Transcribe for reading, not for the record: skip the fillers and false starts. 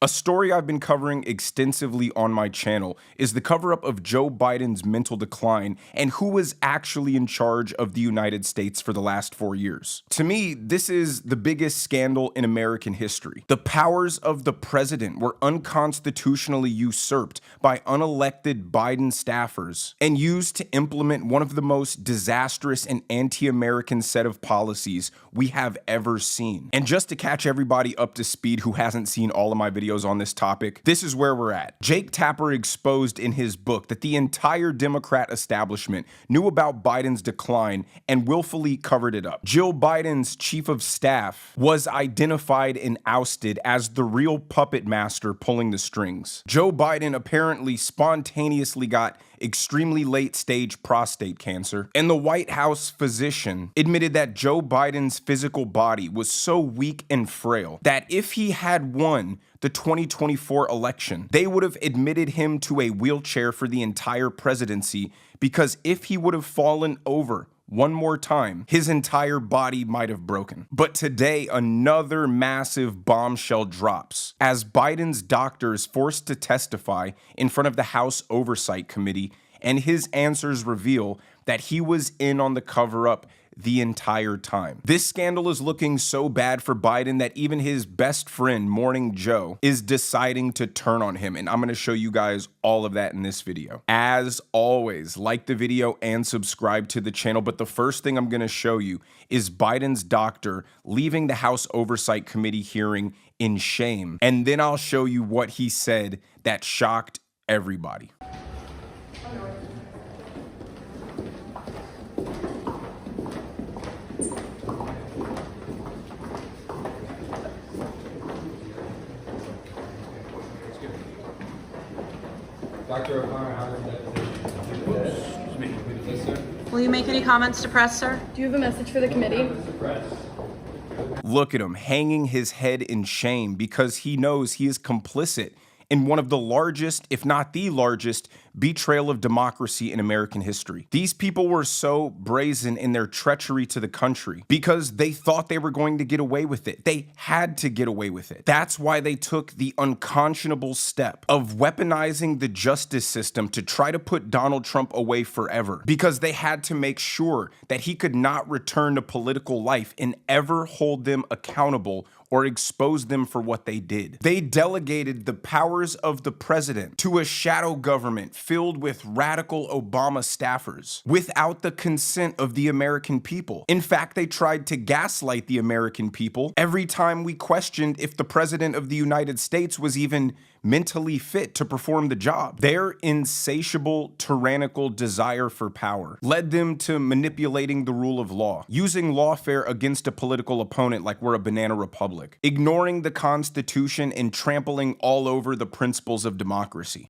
A story I've been covering extensively on my channel is the cover-up of Joe Biden's mental decline and who was actually in charge of the United States for the last 4 years. To me, this is the biggest scandal in American history. The powers of the president were unconstitutionally usurped by unelected Biden staffers and used to implement one of the most disastrous and anti-American set of policies we have ever seen. And just to catch everybody up to speed who hasn't seen all of my videos on this topic, this is where we're at. Jake Tapper exposed in his book that the entire Democrat establishment knew about Biden's decline and willfully covered it up. Jill Biden's chief of staff was identified and ousted as the real puppet master pulling the strings. Joe Biden apparently spontaneously got extremely late-stage prostate cancer, and the White House physician admitted that Joe Biden's physical body was so weak and frail that if he had won the 2024 election, they would have admitted him to a wheelchair for the entire presidency, because if he would have fallen over one more time, his entire body might have broken. But today, another massive bombshell drops as Biden's doctor is forced to testify in front of the House Oversight Committee, and his answers reveal that he was in on the cover-up the entire time. This scandal is looking so bad for Biden that even his best friend, Morning Joe, is deciding to turn on him, and I'm going to show you guys all of that in this video. As always, like the video and subscribe to the channel, but the first thing I'm going to show you is Biden's doctor leaving the House Oversight Committee hearing in shame, and then I'll show you what he said that shocked everybody. Dr. O'Connor, how did that Will you make any comments to press, sir? Do you have a message for the committee? Look at him hanging his head in shame because he knows he is complicit in one of the largest, if not the largest, betrayal of democracy in American history. These people were so brazen in their treachery to the country because they thought they were going to get away with it. They had to get away with it. That's why they took the unconscionable step of weaponizing the justice system to try to put Donald Trump away forever, because they had to make sure that he could not return to political life and ever hold them accountable or expose them for what they did. They delegated the powers of the president to a shadow government filled with radical Obama staffers without the consent of the American people. In fact, they tried to gaslight the American people every time we questioned if the president of the United States was even mentally fit to perform the job. Their insatiable, tyrannical desire for power led them to manipulating the rule of law, using lawfare against a political opponent like we're a banana republic, ignoring the Constitution and trampling all over the principles of democracy.